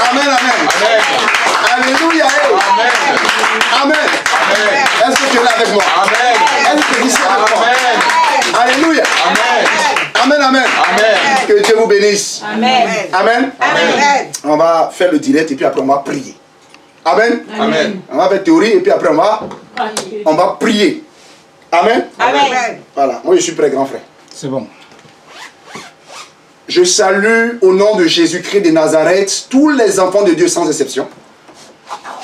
Amen, amen. Alléluia. Amen. Amen. Est-ce que tu es là avec moi? Amen. Est-ce que tu es ici avec moi? Alléluia. Amen. Amen, amen. Amen. Que Dieu vous bénisse. Amen. Amen. Amen. On va faire le direct et puis après on va prier. Amen. Amen. On va faire théorie et puis après on va prier. Amen. Amen. Voilà, moi je suis prêt, grand frère. C'est bon. Je salue au nom de Jésus-Christ de Nazareth tous les enfants de Dieu sans exception.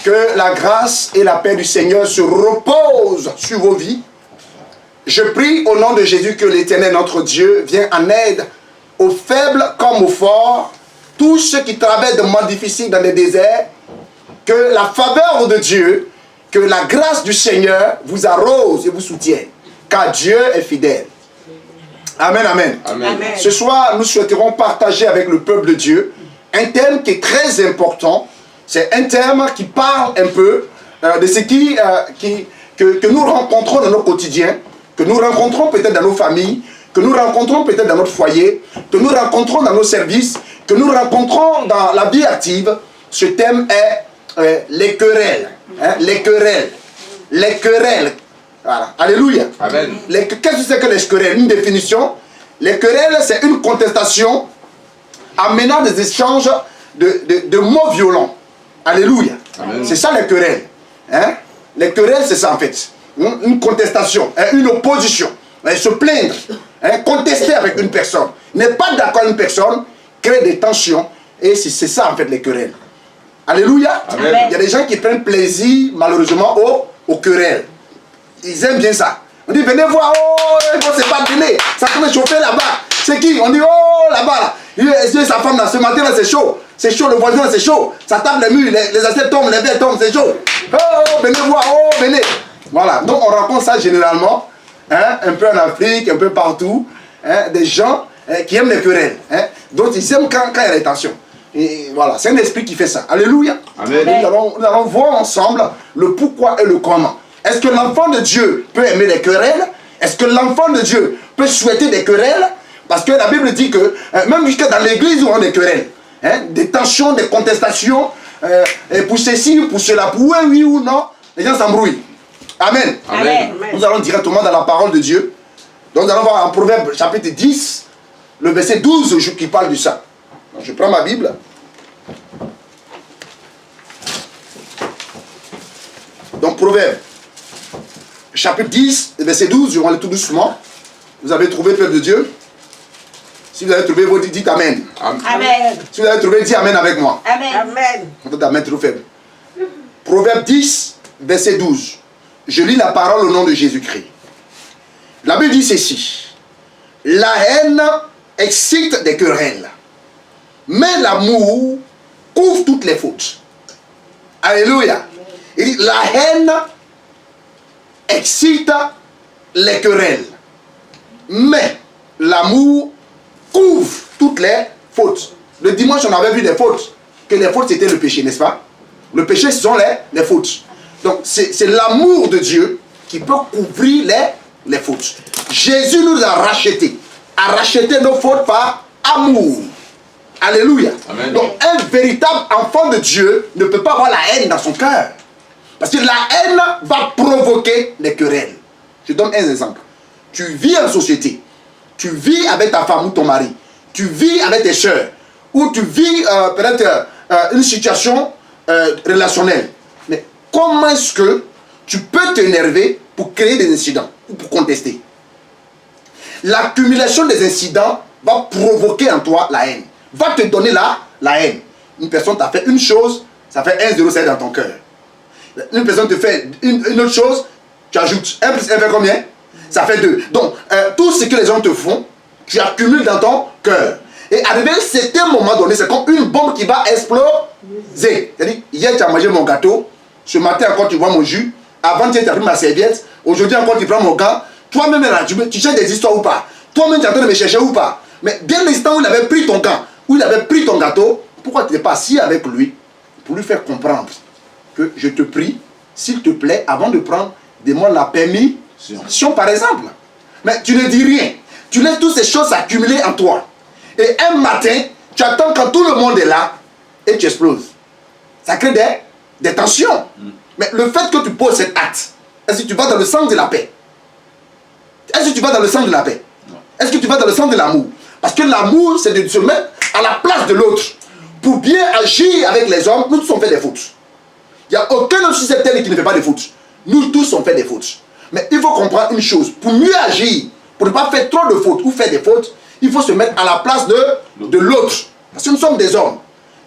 Que la grâce et la paix du Seigneur se reposent sur vos vies. Je prie au nom de Jésus que l'Éternel, notre Dieu, vienne en aide aux faibles comme aux forts, tous ceux qui traversent des moments difficiles dans les déserts. Que la faveur de Dieu, que la grâce du Seigneur vous arrose et vous soutienne. Car Dieu est fidèle. Amen, amen. Amen. Ce soir, nous souhaiterons partager avec le peuple de Dieu un thème qui est très important. C'est un thème qui parle un peu de ce que nous rencontrons dans nos quotidiens, que nous rencontrons peut-être dans nos familles, que nous rencontrons peut-être dans notre foyer, que nous rencontrons dans nos services, que nous rencontrons dans la vie active. Ce thème est les querelles. Hein, les querelles. Les querelles. Voilà. Alléluia. Amen. Qu'est-ce que c'est que les querelles? Une définition. Les querelles, c'est une contestation amenant des échanges de mots violents. Alléluia. C'est ça les querelles. Hein? Les querelles, c'est ça en fait. Une contestation, hein? Une opposition. Se plaindre, hein? Contester avec une personne. N'est pas d'accord avec une personne, crée des tensions. Et c'est ça en fait les querelles. Alléluia. Amen. Il y a des gens qui prennent plaisir malheureusement aux querelles. Ils aiment bien ça. On dit venez voir, oh, il faut se battre, venez. Ça commence à chauffer là-bas. C'est qui? On dit oh là-bas là. Il est sa femme là, ce matin là c'est chaud. C'est chaud, le voisin c'est chaud. Ça tape les murs, les assiettes tombent, les verres tombent, c'est chaud. Oh, venez voir, oh, venez. Voilà, donc on rencontre ça généralement, hein, un peu en Afrique, un peu partout, hein, des gens qui aiment les querelles. Hein. Donc ils aiment quand il y a des tensions. Et voilà, c'est un esprit qui fait ça. Alléluia. Amen. Nous allons voir ensemble le pourquoi et le comment. Est-ce que l'enfant de Dieu peut aimer les querelles? Est-ce que l'enfant de Dieu peut souhaiter des querelles? Parce que la Bible dit que même jusqu'à dans l'église, on a des querelles. Hein? Des tensions, des contestations. Et pour ceci, pour cela, pour oui ou non, les gens s'embrouillent. Amen. Amen. Nous allons directement dans la parole de Dieu. Donc nous allons voir en Proverbe chapitre 10, le verset 12 qui parle de ça. Donc, je prends ma Bible. Donc Proverbe chapitre 10, verset 12, je vais aller tout doucement. Vous avez trouvé, peuple de Dieu? Si vous avez trouvé, vous dites Amen. Amen. Si vous avez trouvé, dites Amen avec moi. Amen. Amen. On Amen trop faible. Proverbe 10, verset 12. Je lis la parole au nom de Jésus-Christ. La Bible dit ceci. La haine excite des querelles, mais l'amour couvre toutes les fautes. Alléluia. Il dit, la haine excite les querelles, mais l'amour couvre toutes les fautes. Le dimanche, on avait vu des fautes. Que les fautes, c'était le péché, n'est-ce pas? Le péché, ce sont les fautes. Donc, c'est l'amour de Dieu qui peut couvrir les fautes. Jésus nous a racheté nos fautes par amour. Alléluia. Amen. Donc, un véritable enfant de Dieu ne peut pas avoir la haine dans son cœur. Parce que la haine va provoquer des querelles. Je donne un exemple. Tu vis en société. Tu vis avec ta femme ou ton mari. Tu vis avec tes soeurs. Ou tu vis peut-être une situation relationnelle. Mais comment est-ce que tu peux t'énerver pour créer des incidents ou pour contester? L'accumulation des incidents va provoquer en toi la haine. Va te donner la haine. Une personne t'a fait une chose, ça fait 1,07 dans ton cœur. Une personne te fait une autre chose, tu ajoutes 1 plus 1 fait combien? Ça fait 2. Donc, tout ce que les gens te font, tu accumules dans ton cœur. Et arrivé à un certain moment donné, c'est comme une bombe qui va exploser. C'est-à-dire, hier tu as mangé mon gâteau, ce matin encore tu vois mon jus, avant tu as pris ma serviette, aujourd'hui encore tu prends mon gant. Toi-même, tu cherches des histoires ou pas? Toi-même, tu es en train de me chercher ou pas? Mais dès l'instant où il avait pris ton gant, où il avait pris ton gâteau, pourquoi tu n'es pas assis avec lui pour lui faire comprendre que je te prie, s'il te plaît, avant de prendre, demande la permission, par exemple. Mais tu ne dis rien. Tu laisses toutes ces choses s'accumuler en toi. Et un matin, tu attends quand tout le monde est là, et tu exploses. Ça crée des tensions. Mais le fait que tu poses cet acte, est-ce que tu vas dans le sens de la paix? Est-ce que tu vas dans le sens de la paix? Est-ce que tu vas dans le sens de l'amour? Parce que l'amour, c'est de se mettre à la place de l'autre. Pour bien agir avec les hommes, nous tous on fait des fautes. Il n'y a aucun homme sur cette terre qui ne fait pas de fautes. Nous tous on fait des fautes. Mais il faut comprendre une chose. Pour mieux agir, pour ne pas faire trop de fautes ou faire des fautes, il faut se mettre à la place de l'autre. Parce que nous sommes des hommes.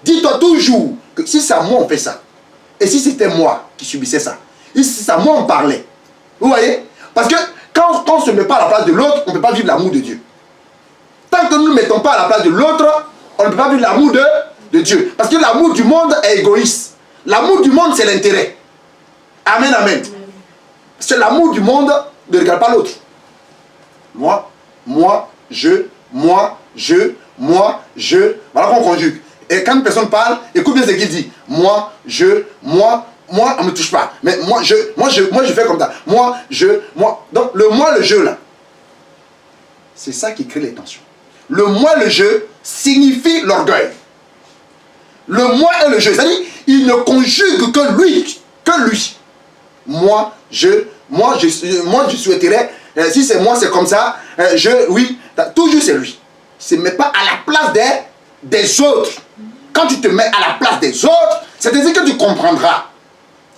Dis-toi toujours que si c'est à moi on fait ça, et si c'était moi qui subissais ça, et si c'est à moi on parlait. Vous voyez? Parce que quand on ne se met pas à la place de l'autre, on ne peut pas vivre l'amour de Dieu. Tant que nous ne mettons pas à la place de l'autre, on ne peut pas vivre l'amour de Dieu. Parce que l'amour du monde est égoïste. L'amour du monde, c'est l'intérêt. Amen, amen. C'est l'amour du monde ne regarde pas l'autre. Moi, je. Voilà qu'on conjugue. Et quand une personne parle, écoute bien ce qu'il dit. Moi, on ne me touche pas. Mais moi, je fais comme ça. Moi. Donc, le moi, le je, là, c'est ça qui crée les tensions. Le moi, le je signifie l'orgueil. Le moi et le je, c'est-à-dire, il ne conjugue que lui. Moi, je souhaiterais, si c'est moi, c'est comme ça, oui, toujours c'est lui. Il ne se met pas à la place des autres. Quand tu te mets à la place des autres, c'est-à-dire que tu comprendras.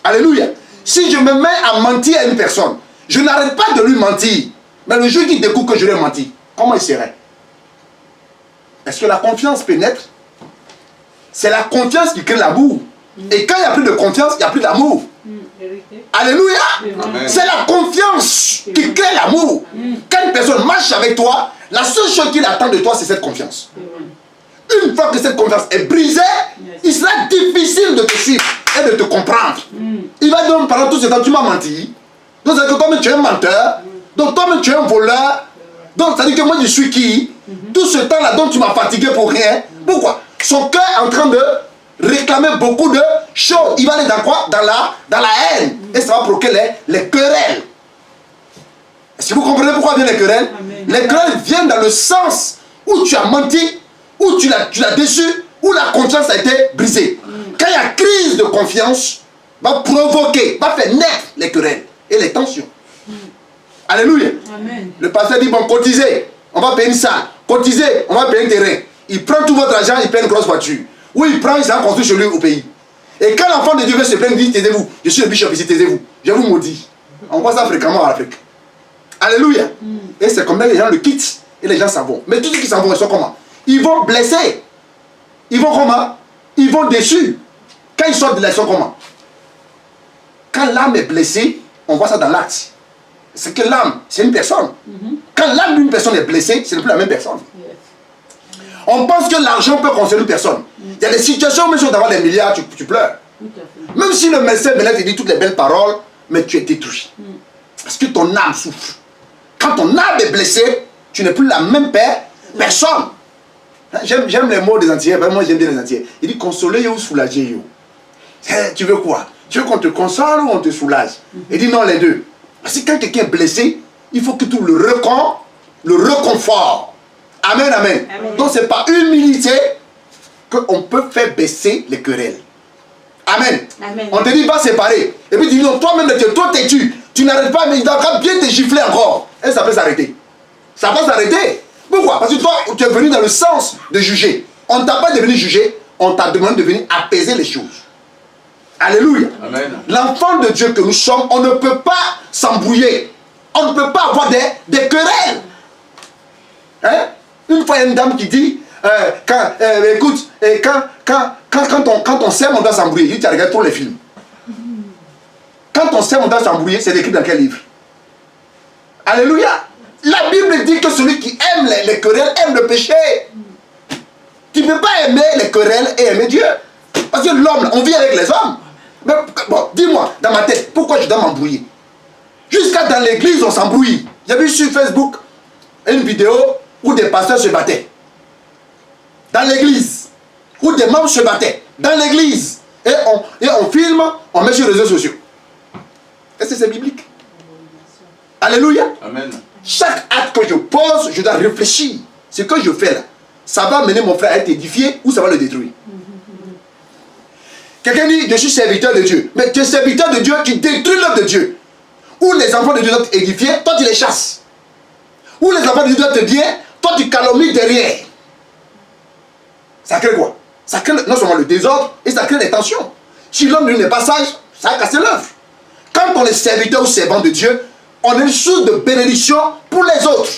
Alléluia. Si je me mets à mentir à une personne, je n'arrête pas de lui mentir. Mais le jour qu'il découvre que je lui ai menti, comment il serait? Est-ce que la confiance pénètre? C'est la confiance qui crée l'amour. Et quand il n'y a plus de confiance, il n'y a plus d'amour. Alléluia. C'est la confiance qui crée l'amour. Quand une personne marche avec toi, la seule chose qu'il attend de toi, c'est cette confiance. Une fois que cette confiance est brisée, il sera difficile de te suivre et de te comprendre. Il va dire, pendant tout ce temps, tu m'as menti. Donc, ça veut dire que toi-même, tu es un menteur. Donc, toi-même, tu es un voleur. Donc, ça veut dire que moi, je suis qui? Tout ce temps-là, dont tu m'as fatigué pour rien. Pourquoi? Son cœur est en train de réclamer beaucoup de choses. Il va aller dans quoi? Dans la haine. Et ça va provoquer les querelles. Est-ce que vous comprenez pourquoi viennent les querelles? Amen. Les querelles viennent dans le sens où tu as menti, où tu l'as déçu, où la confiance a été brisée. Quand il y a crise de confiance, va provoquer, va faire naître les querelles et les tensions. Alléluia. Amen. Le pasteur dit, bon, cotisez, on va payer une salle. Cotisez, on va payer un terrain. Il prend tout votre argent, il paye une grosse voiture. Ou il prend, il s'en construit chez lui au pays. Et quand l'enfant de Dieu veut se plaindre, il dit, taisez-vous. Je suis le bishop ici, taisez-vous. Je vous maudis. On voit ça fréquemment en Afrique. Alléluia. Et c'est comme ça que les gens le quittent et les gens s'en vont. Mais tous ceux qui s'en vont, ils sont comment? Ils vont blessés. Ils vont comment? Ils vont déçus. Quand ils sortent de là, ils sont comment? Quand l'âme est blessée, on voit ça dans l'acte. C'est que l'âme, c'est une personne. Quand l'âme d'une personne est blessée, ce n'est plus la même personne. On pense que l'argent peut concerner une personne. Il y a des situations où même si on d'avoir des milliards, tu pleures. Même si le médecin te dit toutes les belles paroles, mais tu es détruit. Parce que ton âme souffre. Quand ton âme est blessée, tu n'es plus la même personne. J'aime les mots des Antillais, moi j'aime bien les Antillais. Il dit consoler ou soulager. Tu veux quoi? Tu veux qu'on te console ou on te soulage? Il dit non, les deux. Parce que quand quelqu'un est blessé, il faut que tu le reconfortes. Amen, amen. Donc c'est par humilité qu'on peut faire baisser les querelles. Amen. Amen. On te dit pas séparer. Et puis tu dis non, toi-même tu es trop têtu. Tu n'arrêtes pas, mais il doit bien te gifler encore. Et ça peut s'arrêter. Ça va s'arrêter. Pourquoi? Parce que toi, tu es venu dans le sens de juger. On ne t'a pas devenu juger, on t'a demandé de venir apaiser les choses. Alléluia. L'enfant de Dieu que nous sommes, on ne peut pas s'embrouiller. On ne peut pas avoir des querelles. Hein? Une fois, il y a une dame qui dit, écoute, quand on s'aime, on doit s'embrouiller. Tu as regardé tous les films. Quand on s'aime, on doit s'embrouiller, c'est écrit dans quel livre? Alléluia. La Bible dit que celui qui aime les querelles aime le péché. Tu ne peux pas aimer les querelles et aimer Dieu. Parce que l'homme, on vit avec les hommes. Mais bon, dis-moi, dans ma tête, pourquoi je dois m'embrouiller? Jusqu'à dans l'église, on s'embrouille. J'ai vu sur Facebook une vidéo où des pasteurs se battaient. Dans l'église. Où des membres se battaient. Dans l'église. Et on filme, on met sur les réseaux sociaux. Est-ce que c'est biblique? Alléluia. Amen. Chaque acte que je pose, je dois réfléchir. Ce que je fais là, ça va amener mon frère à être édifié ou ça va le détruire? Quelqu'un dit, je suis serviteur de Dieu. Mais tu es serviteur de Dieu, tu détruis l'œuvre de Dieu. Où les enfants de Dieu doivent édifier, toi tu les chasses. Où les enfants de Dieu doivent te bien, toi tu calomnies derrière. Ça crée quoi? Ça crée non seulement le désordre, et ça crée des tensions. Si l'homme n'est pas sage, ça a cassé l'œuvre. Quand on est serviteur ou servant de Dieu, on est source de bénédiction pour les autres.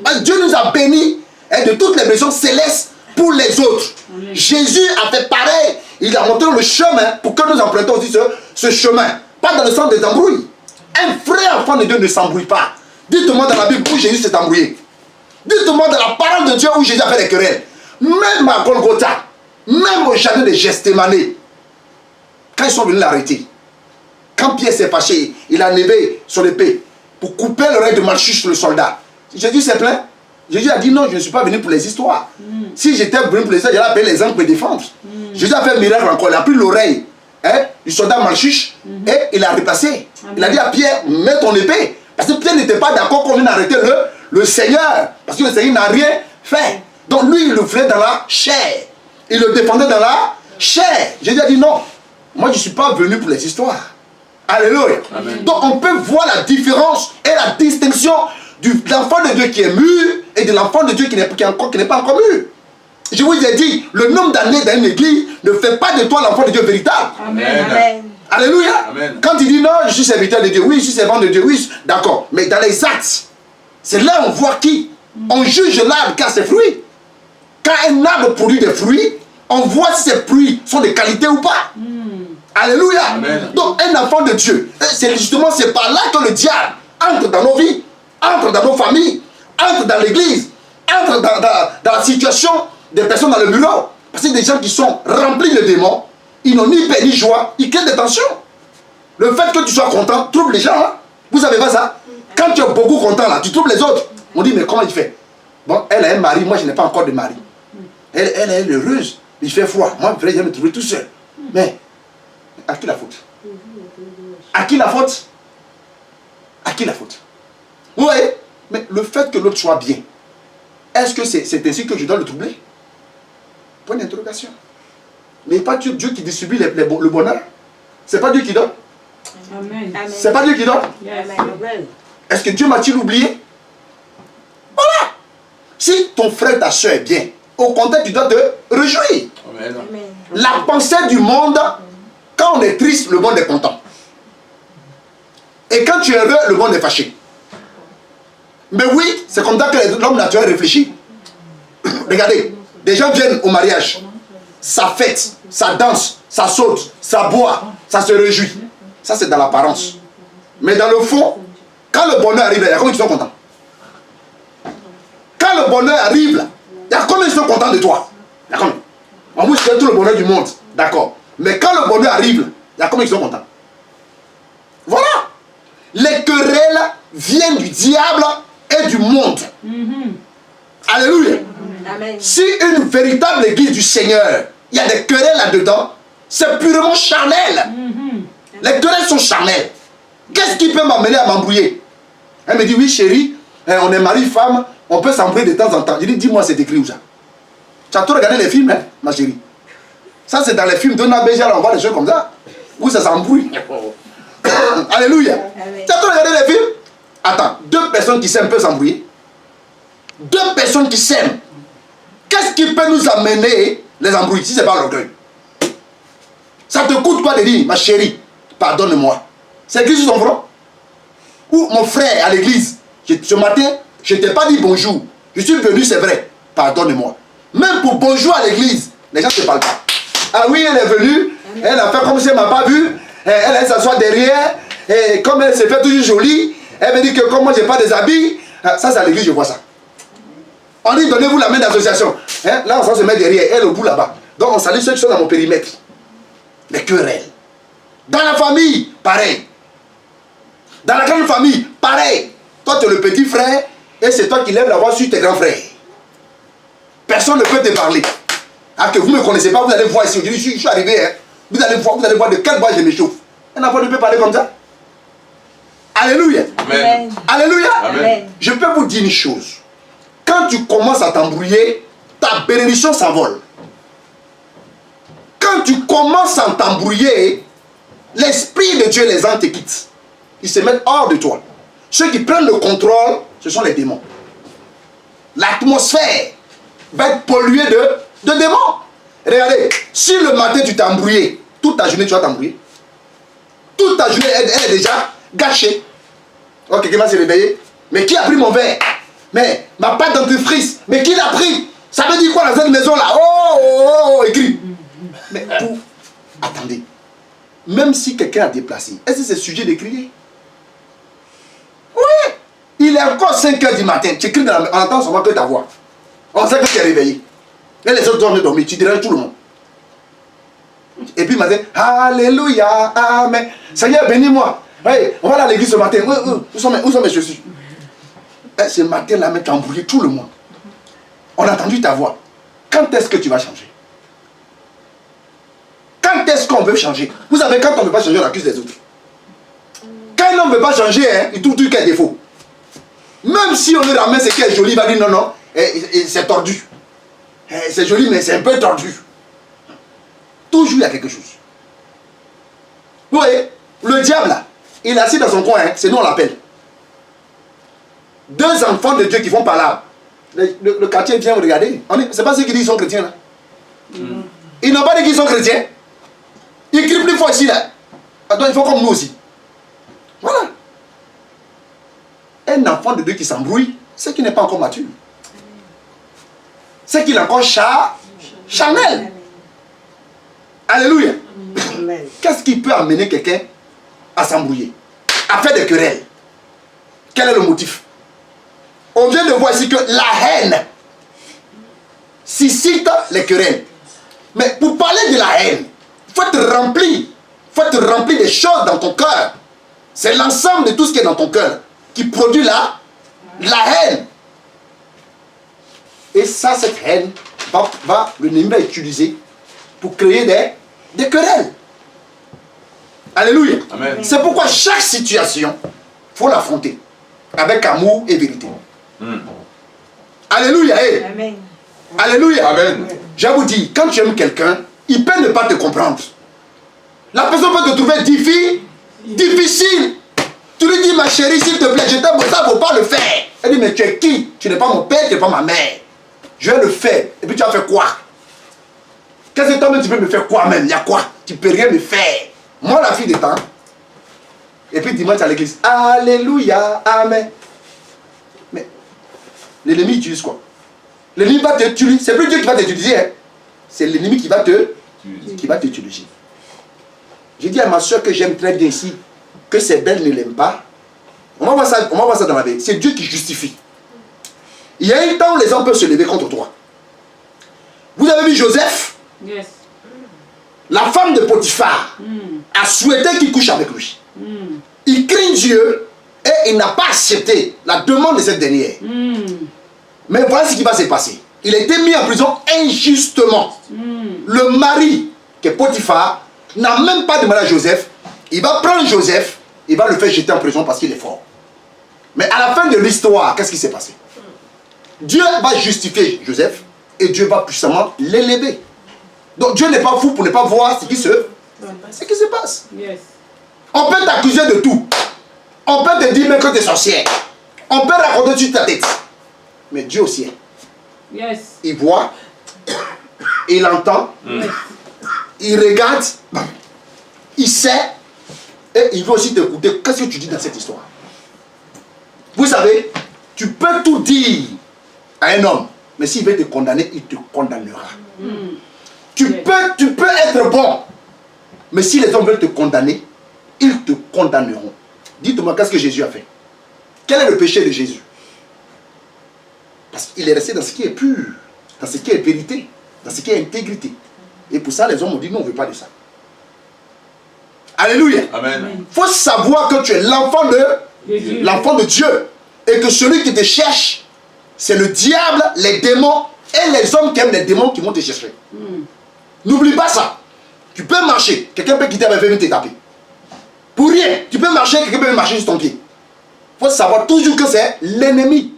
Parce que Dieu nous a bénis de toutes les bénédictions célestes pour les autres. Jésus a fait pareil. Il a montré le chemin pour que nous empruntons aussi ce chemin. Pas dans le sens des embrouilles. Un vrai enfant de Dieu ne s'embrouille pas. Dites-moi dans la Bible où Jésus s'est embrouillé. Dites-moi dans la parole de Dieu où Jésus a fait des querelles. Même à Golgotha, même au jardin de Gethsémani, quand ils sont venus l'arrêter, quand Pierre s'est fâché, il a levé son épée pour couper l'oreille de Malchus, le soldat. Jésus s'est plaint. Jésus a dit non, je ne suis pas venu pour les histoires. Si j'étais venu pour les histoires, j'allais appeler les anges pour me défendre. Jésus a fait un miracle encore. Il a pris l'oreille du soldat Malchus et il l'a replacé. Il a dit à Pierre, mets ton épée. Parce que Pierre n'était pas d'accord qu'on vienne arrêter le Seigneur. Parce que le Seigneur n'a rien fait. Donc lui, il le faisait dans la chair. Il le défendait dans la chair. Jésus a dit non, moi je ne suis pas venu pour les histoires. Alléluia. Amen. Donc on peut voir la différence et la distinction de l'enfant de Dieu qui est mûr et de l'enfant de Dieu qui n'est pas encore mûr. Je vous ai dit, le nombre d'années dans une église ne fait pas de toi l'enfant de Dieu véritable. Amen. Amen. Alléluia. Amen. Quand il dit non, je suis serviteur de Dieu, oui, je suis servant de Dieu, oui, d'accord. Mais dans les actes, c'est là on voit qui. On juge l'arbre car ses fruits. Quand un arbre produit des fruits, on voit si ces fruits sont de qualité ou pas. Alléluia. Amen. Donc un enfant de Dieu, c'est par là que le diable entre dans nos vies, entre dans nos familles, entre dans l'église, entre dans la situation des personnes dans le bureau. Parce que des gens qui sont remplis de démons, ils n'ont ni paix ni joie, ils créent des tensions. Le fait que tu sois content trouble les gens. Hein? Vous savez pas ça? Quand tu es beaucoup content là, tu troubles les autres. On dit mais comment il fait? Bon, elle a un mari, moi je n'ai pas encore de mari. Elle est heureuse, il fait froid. Moi je vais me trouver tout seul. Mais à qui la faute? À qui la faute? À qui la faute? Vous voyez? Mais le fait que l'autre soit bien, est-ce que c'est ainsi que je dois le troubler? Point d'interrogation. Mais pas Dieu qui distribue le bonheur. C'est pas Dieu qui donne. Amen. C'est pas Dieu qui donne. Amen. Est-ce que Dieu m'a-t-il oublié? Voilà. Si ton frère, ta soeur est bien, au contraire, tu dois te réjouir. Amen. La pensée du monde, quand on est triste, le monde est content. Et quand tu es heureux, le monde est fâché. Mais oui, c'est comme ça que l'homme naturel réfléchit. Regardez, des gens viennent au mariage, ça fête, ça danse, ça saute, ça boit, ça se réjouit. Ça c'est dans l'apparence. Mais dans le fond, quand le bonheur arrive, il y a combien qui sont contents? Quand le bonheur arrive, il y a combien qui sont contents de toi? Il y a combien? En plus, c'est tout le bonheur du monde, d'accord. Mais quand le bonheur arrive, il y a combien qui sont contents? Voilà. Les querelles viennent du diable et du monde. Alléluia. Amen. Si une véritable église du Seigneur, il y a des querelles là-dedans, c'est purement charnel. Les querelles sont charnelles. Qu'est-ce qui peut m'amener à m'embrouiller? Elle me dit, oui chérie, on est mari-femme, on peut s'embrouiller de temps en temps. Je dis, dis-moi, c'est écrit où ça? Tu as tout regardé les films, hein, ma chérie? Ça, c'est dans les films de Nabéja, on voit des choses comme ça, où ça s'embrouille. Alléluia. Tu as tout regardé les films? Attends, deux personnes qui s'aiment peuvent s'embrouiller. Deux personnes qui s'aiment. Qu'est-ce qui peut nous amener les embrouilles si ce n'est pas l'orgueil? Ça te coûte quoi de dire, ma chérie, pardonne-moi? C'est écrit sur son front? Ou mon frère à l'église, ce matin, je ne t'ai pas dit bonjour. Je suis venu, c'est vrai, pardonne-moi. Même pour bonjour à l'église, les gens ne te parlent pas. Ah oui, elle est venue, elle a fait comme si elle ne m'a pas vu, elle s'assoit derrière, et comme elle s'est fait toujours jolie, elle me dit que comme moi je n'ai pas des habits, ça c'est à l'église, je vois ça. On dit donnez-vous la main d'association. Là on se met derrière, elle au bout là-bas. Donc on salue ceux qui sont dans mon périmètre. Les querelles. Dans la famille, pareil. Dans la grande famille, pareil. Toi tu es le petit frère, et c'est toi qui lèves la voix sur tes grands frères. Personne ne peut te parler. Ah, que vous ne me connaissez pas, vous allez voir ici. Je suis arrivé, hein. Vous allez voir de quel bois je m'échauffe. Un enfant ne peut parler comme ça. Alléluia. Amen. Alléluia. Amen. Je peux vous dire une chose. Quand tu commences à t'embrouiller, ta bénédiction s'envole. quand tu commences à t'embrouiller, l'Esprit de Dieu, les anges te quittent. Ils se mettent hors de toi. Ceux qui prennent le contrôle, ce sont les démons. L'atmosphère va être polluée de démons. Regardez, si le matin tu t'es embrouillé, toute ta journée tu vas t'embrouiller. Toute ta journée, elle est déjà gâchée. Ok, quelqu'un va se réveiller. Mais qui a pris mon verre? Mais ma pâte dentifrice, mais qui l'a pris? Ça veut dire quoi dans cette maison là? Oh, écrit. Mais tout, attendez. Même si quelqu'un a déplacé, est-ce que c'est sujet de crier? Oui. Il est encore 5 h du matin. Tu cries on entend seulement que ta voix. On sait que tu es réveillé. Et les autres doivent dormir. Tu déranges tout le monde. Et puis matin, Alléluia, Amen. Seigneur, bénis-moi. Hey, on va à l'église ce matin. Où sont mes chaussures? Et ce matin-là, tu as embrouillé tout le monde. On a entendu ta voix. Quand est-ce que tu vas changer? Quand est-ce qu'on veut changer? Vous savez, quand on ne veut pas changer, on accuse les autres. Quand on ne veut pas changer, hein, il trouve qu'il y a des défauts. Même si on lui ramène ce qui est joli, il va dire non, non, c'est tordu. C'est joli, mais c'est un peu tordu. Toujours il y a quelque chose. Vous voyez, le diable, là, il est assis dans son coin, hein, c'est nous on l'appelle. 2 enfants de Dieu qui vont par là. Le quartier vient regarder. C'est pas ceux qui disent qu'ils sont chrétiens, là. Ils n'ont pas dit qu'ils sont chrétiens. Ils crient plus fort ici, là. Donc il faut comme nous aussi. Voilà. Un enfant de Dieu qui s'embrouille, c'est qu'il n'est pas encore mature. C'est qu'il est encore charnel. Alléluia. Qu'est-ce qui peut amener quelqu'un à s'embrouiller, à faire des querelles? Quel est le motif? On vient de voir ici que la haine suscite les querelles. Mais pour parler de la haine, il faut te remplir des choses dans ton cœur. C'est l'ensemble de tout ce qui est dans ton cœur qui produit la haine. Et ça, cette haine, l'ennemi va utiliser pour créer des querelles. Alléluia. C'est pourquoi chaque situation, il faut l'affronter avec amour et vérité. Alléluia. Hey. Amen. Alléluia. Amen. Je vous dis, quand tu aimes quelqu'un, il peut ne pas te comprendre. La personne peut te trouver difficile. Tu lui dis, ma chérie, s'il te plaît, je t'aime, ça ne faut pas le faire. Elle dit, mais tu es qui? Tu n'es pas mon père, tu n'es pas ma mère. Je vais le faire. Et puis tu vas faire quoi? Qu'est-ce que toi-même tu peux me faire quoi même? Il y a quoi? Tu ne peux rien me faire. Moi, la fille de temps. Et puis dimanche à l'église. Alléluia, Amen. Mais l'ennemi utilise quoi? L'ennemi va te utiliser. C'est plus Dieu qui va t'utiliser. Hein? C'est l'ennemi qui va t'utiliser. J'ai dit à ma soeur que j'aime très bien ici, que ses belles ne l'aiment pas. On va voir ça dans la vie. C'est Dieu qui justifie. Il y a un temps où les hommes peuvent se lever contre toi. Vous avez vu Joseph? Yes. La femme de Potiphar a souhaité qu'il couche avec lui. Il craint Dieu et il n'a pas accepté la demande de cette dernière. Mais voilà ce qui va se passer. Il a été mis en prison injustement. Le mari, qui est Potiphar, n'a même pas demandé à Joseph. Il va prendre Joseph, il va le faire jeter en prison parce qu'il est fort. Mais à la fin de l'histoire, qu'est-ce qui s'est passé? Dieu va justifier Joseph et Dieu va puissamment l'élever. Donc Dieu n'est pas fou pour ne pas voir ce qui se passe. Yes. On peut t'accuser de tout. On peut te dire même que tu es sorcière. On peut raconter sur ta tête. Mais Dieu aussi. Yes. Il voit, il entend, il regarde, il sait, et il veut aussi t'écouter. Qu'est-ce que tu dis dans cette histoire? Vous savez, tu peux tout dire à un homme, mais s'il veut te condamner, il te condamnera. Tu peux être bon, mais si les hommes veulent te condamner, ils te condamneront. Dites-moi, qu'est-ce que Jésus a fait? Quel est le péché de Jésus? Parce qu'il est resté dans ce qui est pur, dans ce qui est vérité, dans ce qui est intégrité. Et pour ça, les hommes ont dit, non, on ne veut pas de ça. Alléluia. Amen. Il faut savoir que tu es l'enfant de Dieu. Et que celui qui te cherche, c'est le diable, les démons et les hommes qui aiment les démons qui vont te chercher. N'oublie pas ça. Tu peux marcher, quelqu'un peut quitter avec venir te taper. Pour rien, tu peux marcher, quelqu'un peut marcher sur ton pied. Il faut savoir toujours que c'est l'ennemi.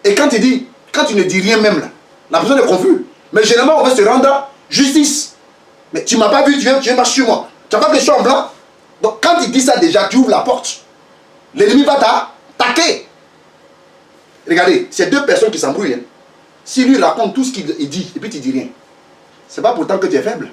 Et quand tu ne dis rien même là, la personne est confuse. Mais généralement, on va se rendre justice. Mais tu ne m'as pas vu, tu viens marcher sur moi. Tu n'as pas que je sois en blanc. Donc quand il dit ça déjà, tu ouvres la porte. L'ennemi va t'attaquer. Regardez, c'est deux personnes qui s'embrouillent. Hein. Si lui raconte tout ce qu'il dit, et puis tu dis rien, c'est pas pourtant que tu es faible.